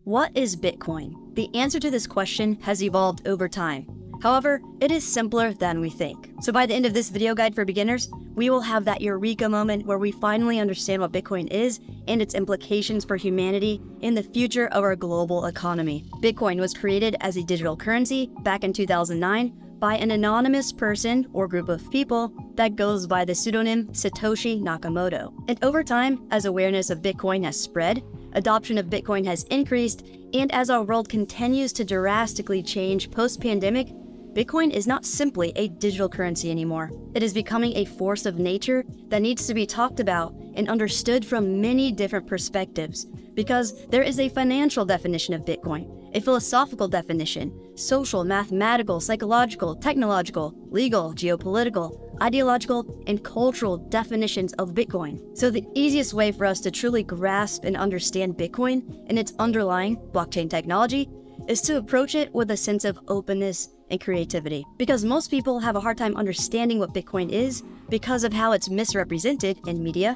What is Bitcoin? The answer to this question has evolved over time. However, it is simpler than we think. So by the end of this video guide for beginners, we will have that eureka moment where we finally understand what Bitcoin is and its implications for humanity in the future of our global economy. Bitcoin was created as a digital currency back in 2009 by an anonymous person or group of people that goes by the pseudonym Satoshi Nakamoto. And over time, as awareness of Bitcoin has spread, adoption of Bitcoin has increased, and as our world continues to drastically change post-pandemic, Bitcoin is not simply a digital currency anymore. It is becoming a force of nature that needs to be talked about and understood from many different perspectives, because there is a financial definition of Bitcoin, a philosophical definition, social, mathematical, psychological, technological, legal, geopolitical, ideological, and cultural definitions of Bitcoin. So the easiest way for us to truly grasp and understand Bitcoin and its underlying blockchain technology is to approach it with a sense of openness and creativity. Because most people have a hard time understanding what Bitcoin is because of how it's misrepresented in media,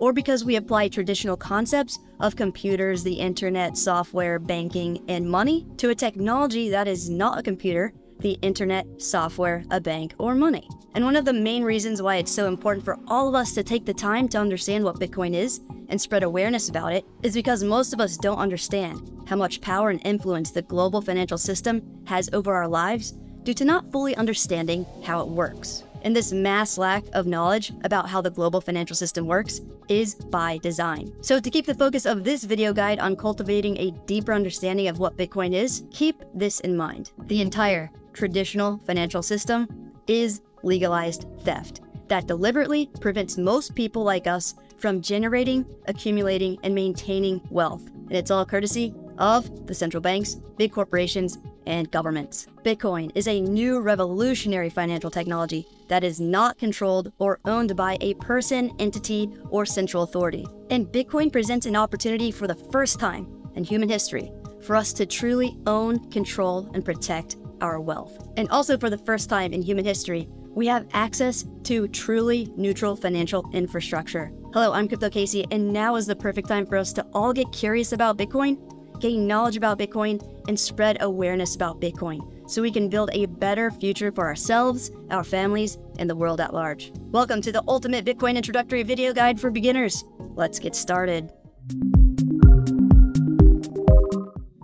or because we apply traditional concepts of computers, the internet, software, banking, and money to a technology that is not a computer, the internet, software, a bank, or money. And one of the main reasons why it's so important for all of us to take the time to understand what Bitcoin is and spread awareness about it is because most of us don't understand how much power and influence the global financial system has over our lives due to not fully understanding how it works. And this mass lack of knowledge about how the global financial system works is by design. So to keep the focus of this video guide on cultivating a deeper understanding of what Bitcoin is, keep this in mind. The entire traditional financial system is legalized theft that deliberately prevents most people like us from generating, accumulating, and maintaining wealth. And it's all courtesy of the central banks, big corporations, and governments. Bitcoin is a new revolutionary financial technology that is not controlled or owned by a person, entity, or central authority. And Bitcoin presents an opportunity for the first time in human history for us to truly own, control, and protect our wealth. And also for the first time in human history, we have access to truly neutral financial infrastructure. Hello, I'm Crypto Casey, and now is the perfect time for us to all get curious about Bitcoin, gain knowledge about Bitcoin, and spread awareness about Bitcoin so we can build a better future for ourselves, our families, and the world at large. Welcome to the ultimate Bitcoin introductory video guide for beginners. Let's get started.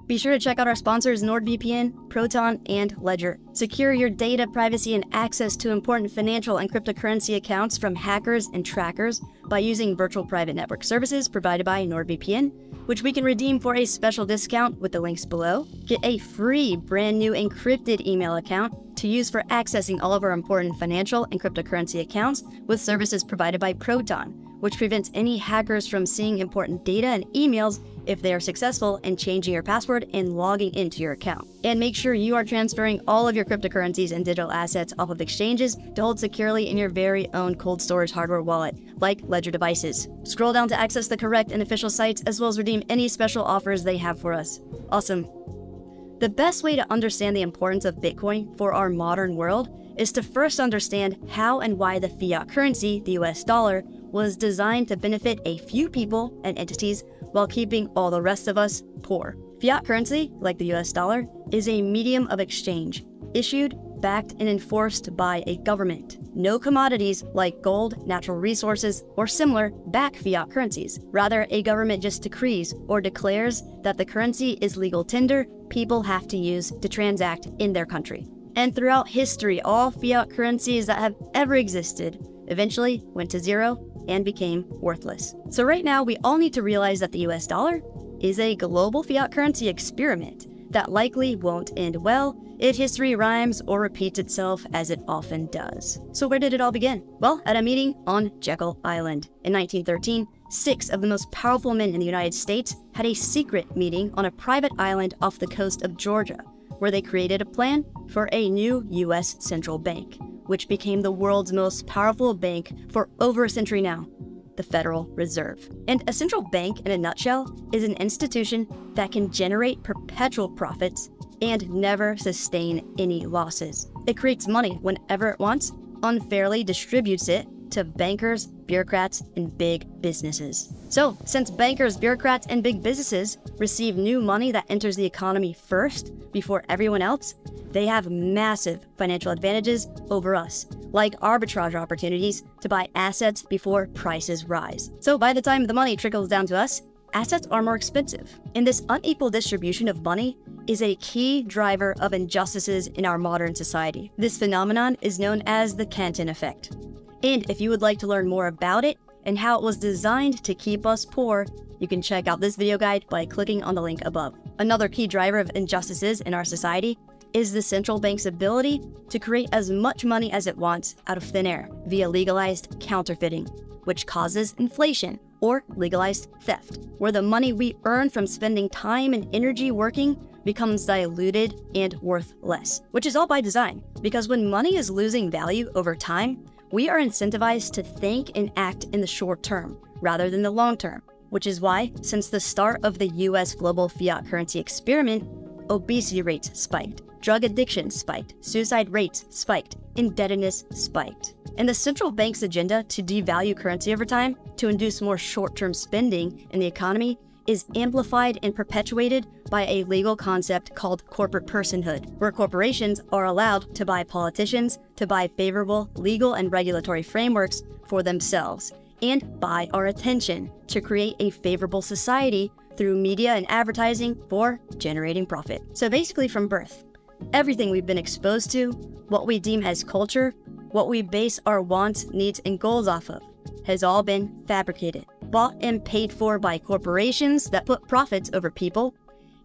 Be sure to check out our sponsors NordVPN, Proton, and Ledger. Secure your data, privacy, and access to important financial and cryptocurrency accounts from hackers and trackers by using virtual private network services provided by NordVPN, which we can redeem for a special discount with the links below. Get a free brand new encrypted email account to use for accessing all of our important financial and cryptocurrency accounts with services provided by Proton, which prevents any hackers from seeing important data and emails if they are successful in changing your password and logging into your account. And make sure you are transferring all of your cryptocurrencies and digital assets off of exchanges to hold securely in your very own cold storage hardware wallet, like Ledger devices. Scroll down to access the correct and official sites, as well as redeem any special offers they have for us. Awesome. The best way to understand the importance of Bitcoin for our modern world is to first understand how and why the fiat currency, the US dollar, was designed to benefit a few people and entities while keeping all the rest of us poor. Fiat currency, like the US dollar, is a medium of exchange, issued, backed, and enforced by a government. No commodities like gold, natural resources, or similar back fiat currencies. Rather, a government just decrees or declares that the currency is legal tender people have to use to transact in their country. And throughout history, all fiat currencies that have ever existed eventually went to zero and became worthless. So right now, we all need to realize that the US dollar is a global fiat currency experiment that likely won't end well if history rhymes or repeats itself as it often does. So where did it all begin? Well, at a meeting on Jekyll Island. In 1913, 6 of the most powerful men in the United States had a secret meeting on a private island off the coast of Georgia, where they created a plan for a new US central bank, which became the world's most powerful bank for over a century now, the Federal Reserve. And a central bank, in a nutshell, is an institution that can generate perpetual profits and never sustain any losses. It creates money whenever it wants, unfairly distributes it to bankers, bureaucrats, and big businesses. So, since bankers, bureaucrats, and big businesses receive new money that enters the economy first before everyone else, they have massive financial advantages over us, like arbitrage opportunities to buy assets before prices rise. So by the time the money trickles down to us, assets are more expensive. And this unequal distribution of money is a key driver of injustices in our modern society. This phenomenon is known as the Canton effect. And if you would like to learn more about it and how it was designed to keep us poor, you can check out this video guide by clicking on the link above. Another key driver of injustices in our society is the central bank's ability to create as much money as it wants out of thin air via legalized counterfeiting, which causes inflation, or legalized theft, where the money we earn from spending time and energy working becomes diluted and worth less, which is all by design, because when money is losing value over time, we are incentivized to think and act in the short term rather than the long term, which is why, since the start of the US global fiat currency experiment, obesity rates spiked, drug addiction spiked, suicide rates spiked, indebtedness spiked. And the central bank's agenda to devalue currency over time to induce more short-term spending in the economy is amplified and perpetuated by a legal concept called corporate personhood, where corporations are allowed to buy politicians to buy favorable legal and regulatory frameworks for themselves and buy our attention to create a favorable society through media and advertising for generating profit. So basically from birth, everything we've been exposed to, what we deem as culture, what we base our wants, needs, and goals off of, has all been fabricated, bought and paid for by corporations that put profits over people,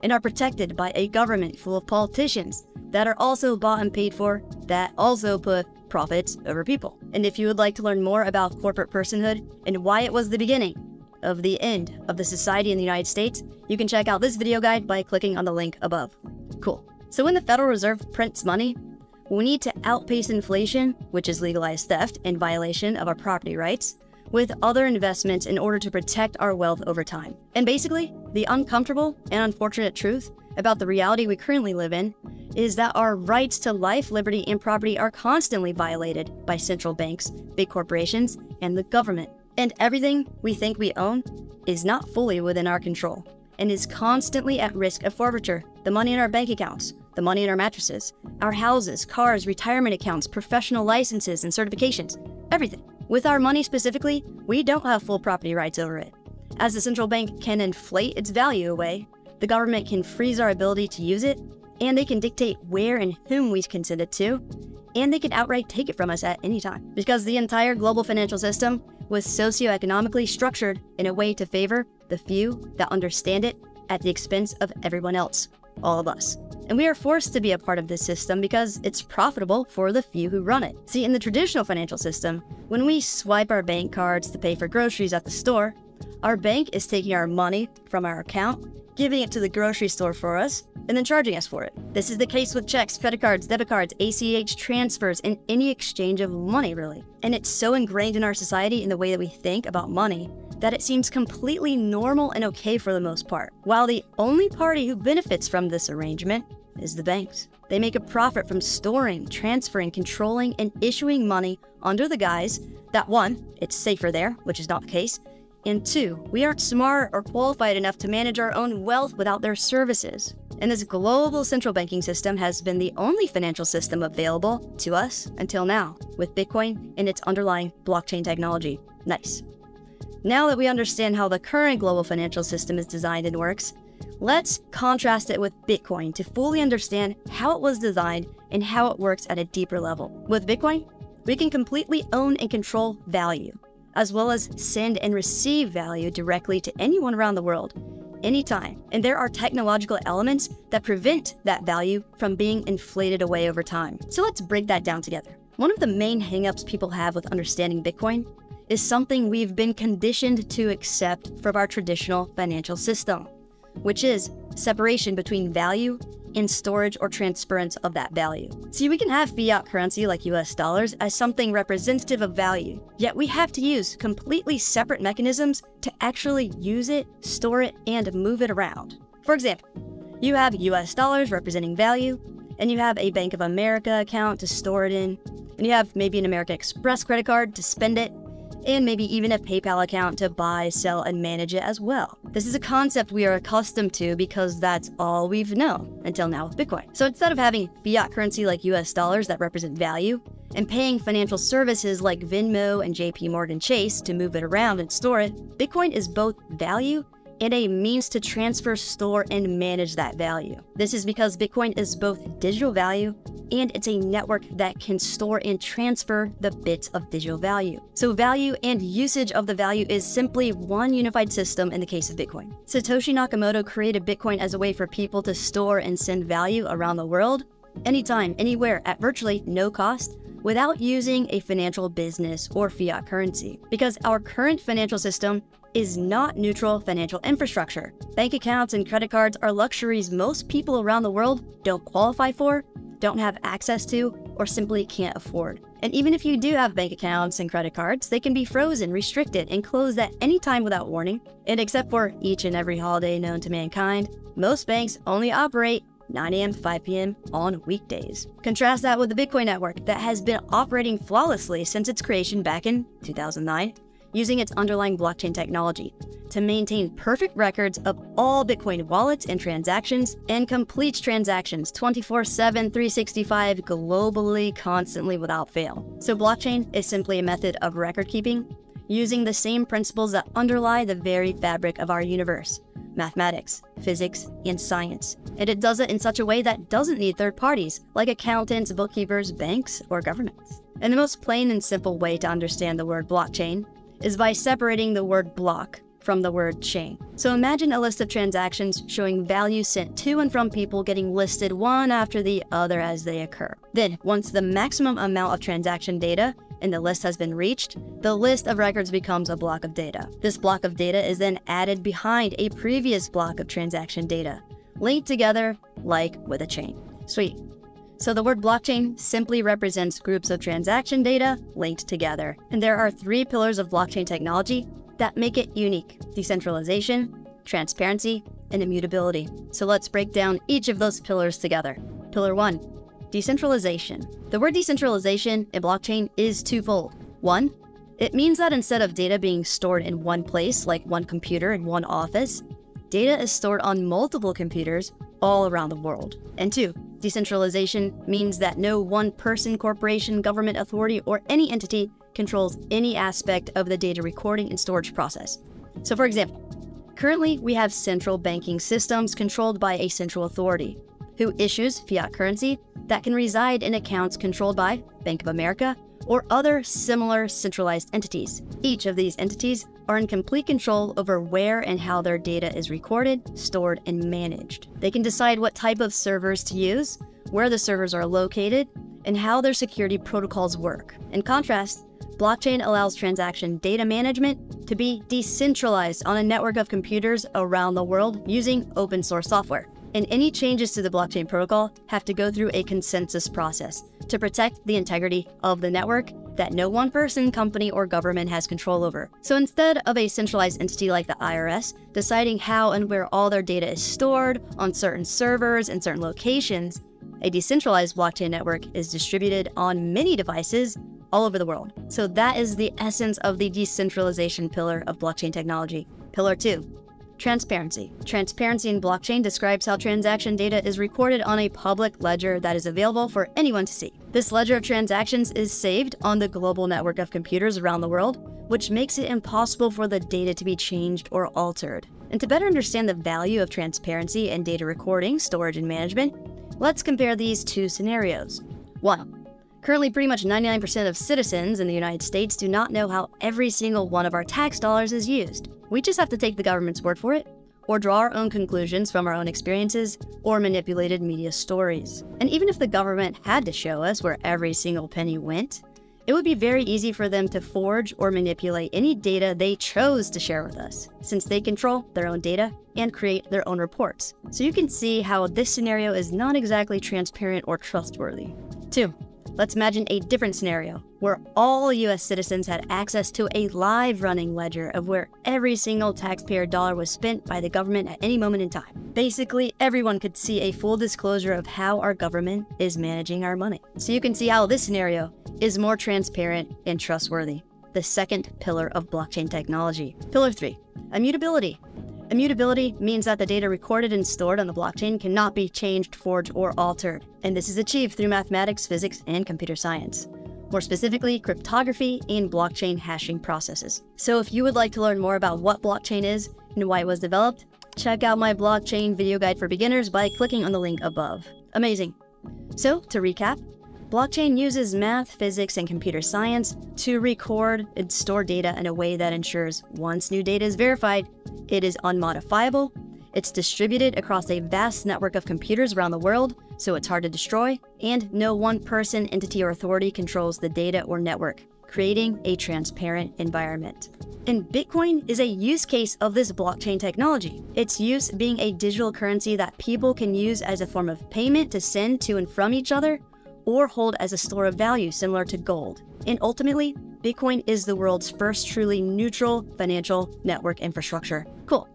and are protected by a government full of politicians that are also bought and paid for, that also put profits over people. And if you would like to learn more about corporate personhood and why it was the beginning of the end of the society in the United States, you can check out this video guide by clicking on the link above. Cool. So when the Federal Reserve prints money, we need to outpace inflation, which is legalized theft and violation of our property rights, with other investments in order to protect our wealth over time. And basically, the uncomfortable and unfortunate truth about the reality we currently live in is that our rights to life, liberty, and property are constantly violated by central banks, big corporations, and the government. And everything we think we own is not fully within our control and is constantly at risk of forfeiture. The money in our bank accounts, the money in our mattresses, our houses, cars, retirement accounts, professional licenses and certifications, everything. With our money specifically, we don't have full property rights over it. As the central bank can inflate its value away, the government can freeze our ability to use it, and they can dictate where and whom we can send it to, and they can outright take it from us at any time. Because the entire global financial system was socioeconomically structured in a way to favor the few that understand it at the expense of everyone else, all of us. And we are forced to be a part of this system because it's profitable for the few who run it. See, in the traditional financial system, when we swipe our bank cards to pay for groceries at the store, our bank is taking our money from our account, giving it to the grocery store for us, and then charging us for it. This is the case with checks, credit cards, debit cards, ACH transfers, and any exchange of money, really. And it's so ingrained in our society in the way that we think about money that it seems completely normal and okay for the most part, while the only party who benefits from this arrangement is the banks. They make a profit from storing, transferring, controlling, and issuing money under the guise that 1, it's safer there, which is not the case, and 2, we aren't smart or qualified enough to manage our own wealth without their services. And this global central banking system has been the only financial system available to us until now, with Bitcoin and its underlying blockchain technology. Nice. Now that we understand how the current global financial system is designed and works, let's contrast it with Bitcoin to fully understand how it was designed and how it works at a deeper level. With Bitcoin, we can completely own and control value, as well as send and receive value directly to anyone around the world, anytime. And there are technological elements that prevent that value from being inflated away over time. So let's break that down together. One of the main hangups people have with understanding Bitcoin is something we've been conditioned to accept from our traditional financial system, which is separation between value and storage or transference of that value. See, we can have fiat currency like US dollars as something representative of value, yet we have to use completely separate mechanisms to actually use it, store it, and move it around. For example, you have US dollars representing value, and you have a Bank of America account to store it in, and you have maybe an American Express credit card to spend it, and maybe even a PayPal account to buy, sell, and manage it as well. This is a concept we are accustomed to because that's all we've known until now with Bitcoin. So instead of having fiat currency like US dollars that represent value, and paying financial services like Venmo and JP Morgan Chase to move it around and store it, Bitcoin is both value and a means to transfer, store, and manage that value. This is because Bitcoin is both digital value and it's a network that can store and transfer the bits of digital value. So value and usage of the value is simply one unified system in the case of Bitcoin. Satoshi Nakamoto created Bitcoin as a way for people to store and send value around the world, anytime, anywhere, at virtually no cost, without using a financial business or fiat currency. Because our current financial system is not neutral financial infrastructure. Bank accounts and credit cards are luxuries most people around the world don't qualify for, don't have access to, or simply can't afford. And even if you do have bank accounts and credit cards, they can be frozen, restricted, and closed at any time without warning. And except for each and every holiday known to mankind, most banks only operate 9 a.m. to 5 p.m. on weekdays. Contrast that with the Bitcoin network that has been operating flawlessly since its creation back in 2009, using its underlying blockchain technology to maintain perfect records of all Bitcoin wallets and transactions, and completes transactions 24/7, 365 globally, constantly without fail. So blockchain is simply a method of record keeping using the same principles that underlie the very fabric of our universe: mathematics, physics, and science. And it does it in such a way that doesn't need third parties, like accountants, bookkeepers, banks, or governments. And the most plain and simple way to understand the word blockchain is by separating the word block from the word chain. So imagine a list of transactions showing value sent to and from people getting listed one after the other as they occur. Then, once the maximum amount of transaction data in the list has been reached, the list of records becomes a block of data. This block of data is then added behind a previous block of transaction data, linked together like with a chain. Sweet. So the word blockchain simply represents groups of transaction data linked together. And there are 3 pillars of blockchain technology that make it unique: decentralization, transparency, and immutability. So let's break down each of those pillars together. Pillar 1, decentralization. The word decentralization in blockchain is twofold. 1, it means that instead of data being stored in one place, like one computer in one office, data is stored on multiple computers all around the world. And 2, decentralization means that no one person, corporation, government authority, or any entity controls any aspect of the data recording and storage process. So for example, currently we have central banking systems controlled by a central authority who issues fiat currency that can reside in accounts controlled by Bank of America or other similar centralized entities. Each of these entities are in complete control over where and how their data is recorded, stored, and managed. They can decide what type of servers to use, where the servers are located, and how their security protocols work. In contrast, blockchain allows transaction data management to be decentralized on a network of computers around the world using open source software. And any changes to the blockchain protocol have to go through a consensus process to protect the integrity of the network that no one person, company, or government has control over. So instead of a centralized entity like the IRS deciding how and where all their data is stored on certain servers in certain locations, a decentralized blockchain network is distributed on many devices all over the world. So that is the essence of the decentralization pillar of blockchain technology. Pillar 2. Transparency. Transparency in blockchain describes how transaction data is recorded on a public ledger that is available for anyone to see. This ledger of transactions is saved on the global network of computers around the world, which makes it impossible for the data to be changed or altered. And to better understand the value of transparency in data recording, storage, and management, let's compare these 2 scenarios. 1. Currently, pretty much 99% of citizens in the United States do not know how every single one of our tax dollars is used. We just have to take the government's word for it, or draw our own conclusions from our own experiences, or manipulated media stories. And even if the government had to show us where every single penny went, it would be very easy for them to forge or manipulate any data they chose to share with us, since they control their own data and create their own reports. So you can see how this scenario is not exactly transparent or trustworthy. 2. Let's imagine a different scenario where all US citizens had access to a live running ledger of where every single taxpayer dollar was spent by the government at any moment in time. Basically, everyone could see a full disclosure of how our government is managing our money. So you can see how this scenario is more transparent and trustworthy. the second pillar of blockchain technology. Pillar 3, immutability. Immutability means that the data recorded and stored on the blockchain cannot be changed, forged, or altered. And this is achieved through mathematics, physics, and computer science. More specifically, cryptography and blockchain hashing processes. So if you would like to learn more about what blockchain is and why it was developed, check out my blockchain video guide for beginners by clicking on the link above. Amazing. So to recap, blockchain uses math, physics, and computer science to record and store data in a way that ensures once new data is verified, it is unmodifiable, it's distributed across a vast network of computers around the world, so it's hard to destroy, and no one person, entity, or authority controls the data or network, creating a transparent environment. And Bitcoin is a use case of this blockchain technology, its use being a digital currency that people can use as a form of payment to send to and from each other, or hold as a store of value similar to gold. And ultimately, Bitcoin is the world's first truly neutral financial network infrastructure. Cool.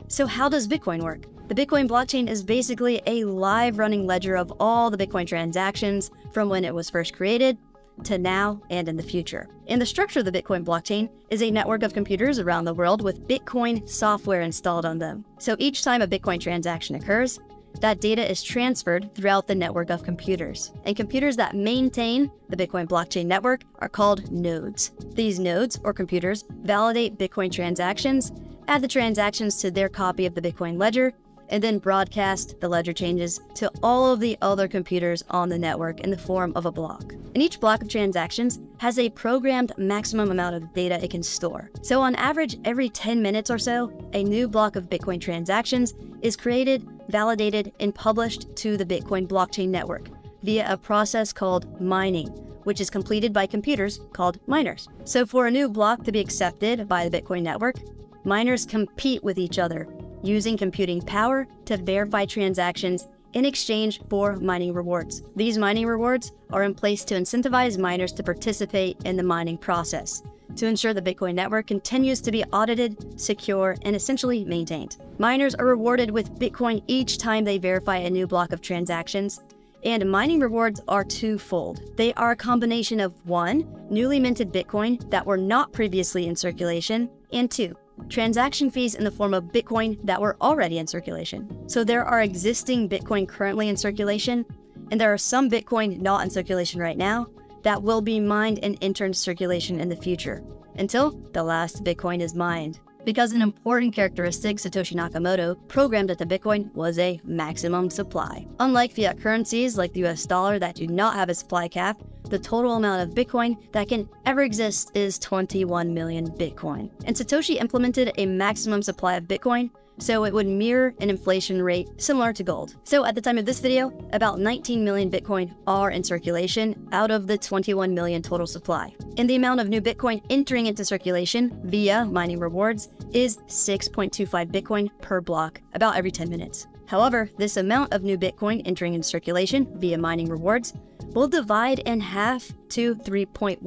So how does Bitcoin work? The Bitcoin blockchain is basically a live running ledger of all the Bitcoin transactions from when it was first created to now and in the future. And the structure of the Bitcoin blockchain is a network of computers around the world with Bitcoin software installed on them. So each time a Bitcoin transaction occurs, that data is transferred throughout the network of computers. And computers that maintain the Bitcoin blockchain network are called nodes. These nodes, or computers, validate Bitcoin transactions, add the transactions to their copy of the Bitcoin ledger, and then broadcast the ledger changes to all of the other computers on the network in the form of a block. And each block of transactions has a programmed maximum amount of data it can store. So on average, every 10 minutes or so, a new block of Bitcoin transactions is created, validated, and published to the Bitcoin blockchain network via a process called mining, which is completed by computers called miners. So for a new block to be accepted by the Bitcoin network, miners compete with each other, using computing power to verify transactions in exchange for mining rewards. These mining rewards are in place to incentivize miners to participate in the mining process, to ensure the Bitcoin network continues to be audited, secure, and essentially maintained. Miners are rewarded with Bitcoin each time they verify a new block of transactions, and mining rewards are twofold. They are a combination of 1, newly minted Bitcoin that were not previously in circulation, and 2, transaction fees in the form of Bitcoin that were already in circulation. So there are existing Bitcoin currently in circulation, and there are some Bitcoin not in circulation right now that will be mined and enter into circulation in the future, until the last Bitcoin is mined. Because an important characteristic Satoshi Nakamoto programmed into Bitcoin was a maximum supply. Unlike fiat currencies like the US dollar that do not have a supply cap, the total amount of Bitcoin that can ever exist is 21 million Bitcoin. And Satoshi implemented a maximum supply of Bitcoin so it would mirror an inflation rate similar to gold. So at the time of this video, about 19 million Bitcoin are in circulation out of the 21 million total supply. And the amount of new Bitcoin entering into circulation via mining rewards is 6.25 Bitcoin per block, about every 10 minutes. However, this amount of new Bitcoin entering into circulation via mining rewards will divide in half to 3.125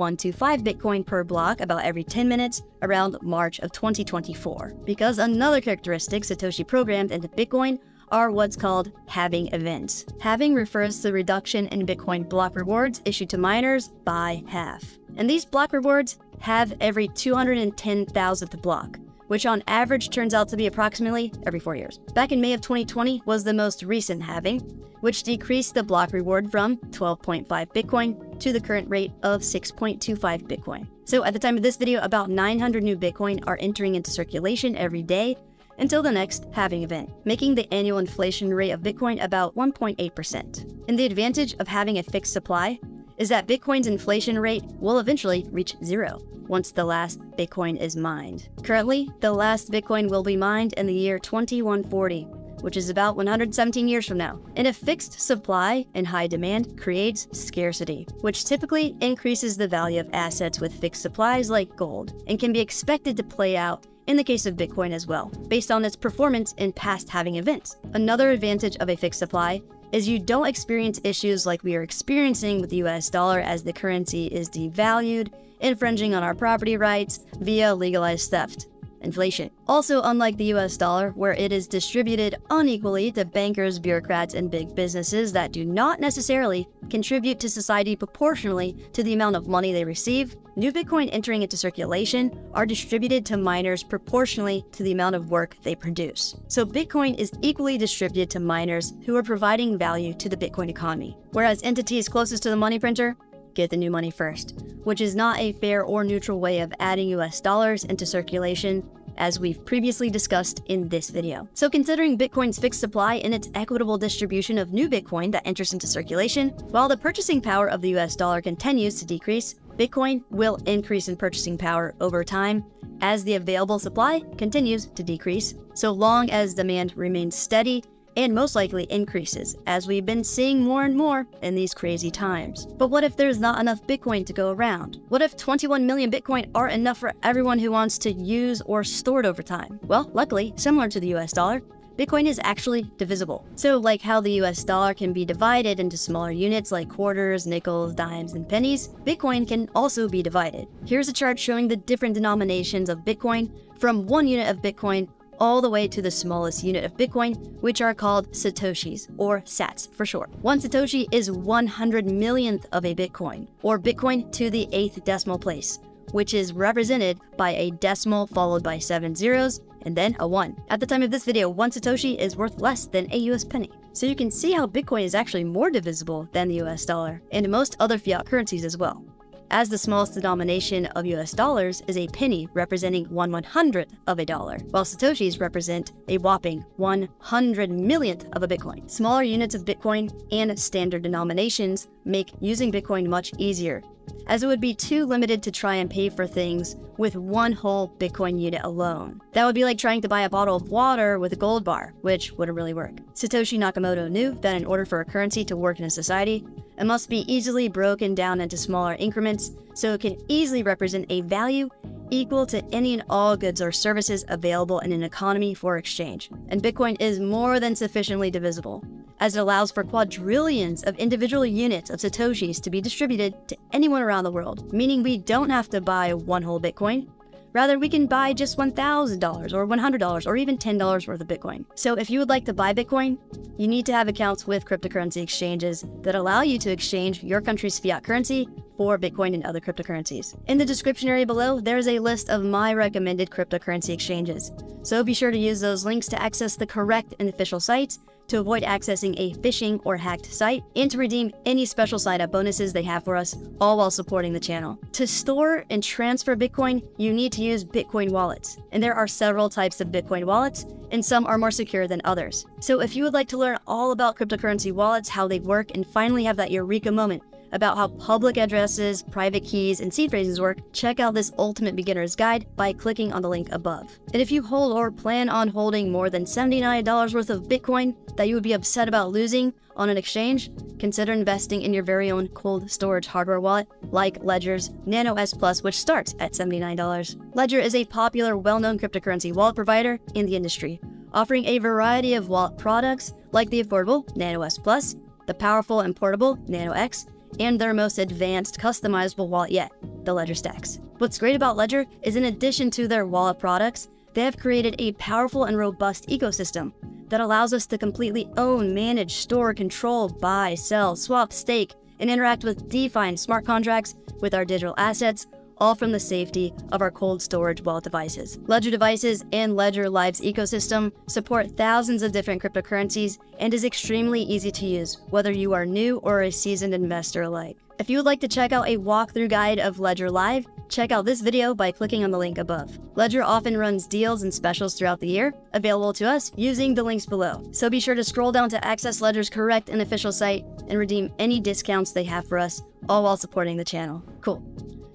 Bitcoin per block about every 10 minutes around March of 2024. Because another characteristic Satoshi programmed into Bitcoin are what's called halving events. Halving refers to the reduction in Bitcoin block rewards issued to miners by half. And these block rewards halve every 210,000th block, which on average turns out to be approximately every 4 years. Back in May of 2020 was the most recent halving, which decreased the block reward from 12.5 Bitcoin to the current rate of 6.25 Bitcoin. So at the time of this video, about 900 new Bitcoin are entering into circulation every day until the next halving event, making the annual inflation rate of Bitcoin about 1.8%. And the advantage of having a fixed supply is that Bitcoin's inflation rate will eventually reach 0 once the last Bitcoin is mined. Currently, the last Bitcoin will be mined in the year 2140, which is about 117 years from now. And a fixed supply and high demand creates scarcity, which typically increases the value of assets with fixed supplies like gold, and can be expected to play out in the case of Bitcoin as well, based on its performance in past halving events. Another advantage of a fixed supply is you don't experience issues like we are experiencing with the US dollar as the currency is devalued, infringing on our property rights via legalized theft. inflation. Also, unlike the US dollar, where it is distributed unequally to bankers, bureaucrats, and big businesses that do not necessarily contribute to society proportionally to the amount of money they receive, new Bitcoin entering into circulation are distributed to miners proportionally to the amount of work they produce. So Bitcoin is equally distributed to miners who are providing value to the Bitcoin economy, whereas entities closest to the money printer get the new money first, which is not a fair or neutral way of adding US dollars into circulation, as we've previously discussed in this video. So considering Bitcoin's fixed supply and its equitable distribution of new Bitcoin that enters into circulation, while the purchasing power of the US dollar continues to decrease, Bitcoin will increase in purchasing power over time as the available supply continues to decrease, so long as demand remains steady and most likely increases, as we've been seeing more and more in these crazy times. But what if there's not enough Bitcoin to go around? What if 21 million Bitcoin aren't enough for everyone who wants to use or store it over time? Well, luckily, similar to the US dollar, Bitcoin is actually divisible. So like how the US dollar can be divided into smaller units like quarters, nickels, dimes, and pennies, Bitcoin can also be divided. Here's a chart showing the different denominations of Bitcoin from 1 unit of Bitcoin all the way to the smallest unit of Bitcoin, which are called Satoshis, or Sats for short. 1 Satoshi is 100 millionth of a Bitcoin, or Bitcoin to the 8th decimal place, which is represented by a decimal followed by 7 zeros and then a 1. At the time of this video, 1 Satoshi is worth less than a US penny. So you can see how Bitcoin is actually more divisible than the US dollar, and most other fiat currencies as well, as the smallest denomination of US dollars is a penny representing 1/100th of a dollar, while Satoshis represent a whopping 100 millionth of a Bitcoin. Smaller units of Bitcoin and standard denominations make using Bitcoin much easier, as it would be too limited to try and pay for things with one whole Bitcoin unit alone. That would be like trying to buy a bottle of water with a gold bar, which wouldn't really work. Satoshi Nakamoto knew that in order for a currency to work in a society, it must be easily broken down into smaller increments so it can easily represent a value equal to any and all goods or services available in an economy for exchange. And Bitcoin is more than sufficiently divisible, as it allows for quadrillions of individual units of Satoshis to be distributed to anyone around the world, meaning we don't have to buy one whole Bitcoin. Rather, we can buy just $1,000 or $100 or even $10 worth of Bitcoin. So if you would like to buy Bitcoin, you need to have accounts with cryptocurrency exchanges that allow you to exchange your country's fiat currency for Bitcoin and other cryptocurrencies. In the description area below, there is a list of my recommended cryptocurrency exchanges. So be sure to use those links to access the correct and official sites, to avoid accessing a phishing or hacked site, and to redeem any special sign-up bonuses they have for us, all while supporting the channel. To store and transfer Bitcoin, you need to use Bitcoin wallets, and there are several types of Bitcoin wallets, and some are more secure than others. So if you would like to learn all about cryptocurrency wallets, how they work, and finally have that eureka moment about how public addresses, private keys, and seed phrases work, check out this ultimate beginner's guide by clicking on the link above. And if you hold or plan on holding more than $79 worth of Bitcoin that you would be upset about losing on an exchange, consider investing in your very own cold storage hardware wallet like Ledger's Nano S Plus, which starts at $79. Ledger is a popular, well-known cryptocurrency wallet provider in the industry, offering a variety of wallet products like the affordable Nano S Plus, the powerful and portable Nano X, and their most advanced customizable wallet yet, the Ledger Stax. What's great about Ledger is, in addition to their wallet products, they have created a powerful and robust ecosystem that allows us to completely own, manage, store, control, buy, sell, swap, stake, and interact with DeFi and smart contracts with our digital assets, all from the safety of our cold storage wallet devices. Ledger devices and Ledger Live's ecosystem support thousands of different cryptocurrencies and is extremely easy to use, whether you are new or a seasoned investor alike. If you would like to check out a walkthrough guide of Ledger Live, check out this video by clicking on the link above. Ledger often runs deals and specials throughout the year, available to us using the links below. So be sure to scroll down to access Ledger's correct and official site and redeem any discounts they have for us, all while supporting the channel. Cool.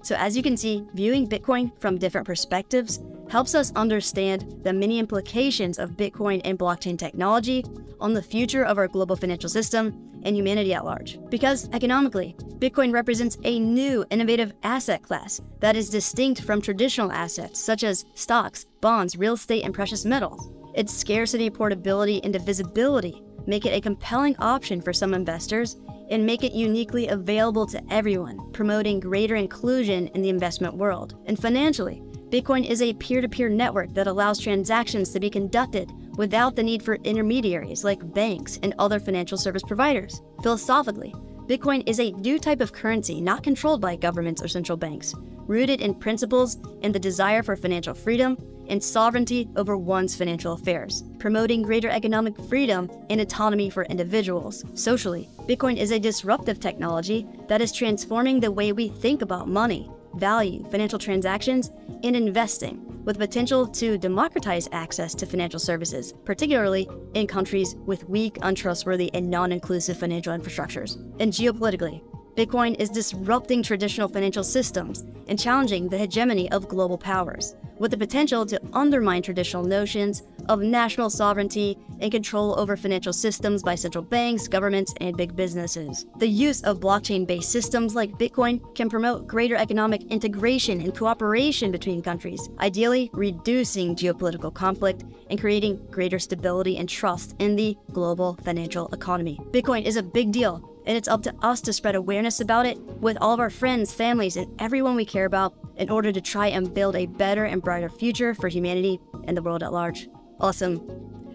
So as you can see, viewing Bitcoin from different perspectives helps us understand the many implications of Bitcoin and blockchain technology on the future of our global financial system and humanity at large. Because economically, Bitcoin represents a new, innovative asset class that is distinct from traditional assets such as stocks, bonds, real estate, and precious metals. Its scarcity, portability, and divisibility make it a compelling option for some investors and make it uniquely available to everyone, promoting greater inclusion in the investment world. And financially, Bitcoin is a peer-to-peer network that allows transactions to be conducted without the need for intermediaries like banks and other financial service providers. Philosophically, Bitcoin is a new type of currency not controlled by governments or central banks, rooted in principles and the desire for financial freedom and sovereignty over one's financial affairs, promoting greater economic freedom and autonomy for individuals. Socially, Bitcoin is a disruptive technology that is transforming the way we think about money, value, financial transactions, and investing, with potential to democratize access to financial services, particularly in countries with weak, untrustworthy, and non-inclusive financial infrastructures. And geopolitically, Bitcoin is disrupting traditional financial systems and challenging the hegemony of global powers, with the potential to undermine traditional notions of national sovereignty and control over financial systems by central banks, governments, and big businesses. The use of blockchain-based systems like Bitcoin can promote greater economic integration and cooperation between countries, ideally reducing geopolitical conflict and creating greater stability and trust in the global financial economy. Bitcoin is a big deal, and it's up to us to spread awareness about it with all of our friends, families, and everyone we care about in order to try and build a better and brighter future for humanity and the world at large. Awesome.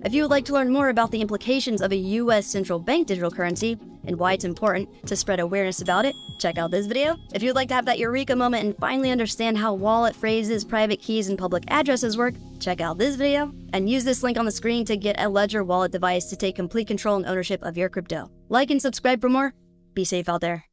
If you would like to learn more about the implications of a US central bank digital currency and why it's important to spread awareness about it, check out this video. If you'd like to have that eureka moment and finally understand how wallet phrases, private keys, and public addresses work, check out this video. And use this link on the screen to get a Ledger wallet device to take complete control and ownership of your crypto. Like and subscribe for more. Be safe out there.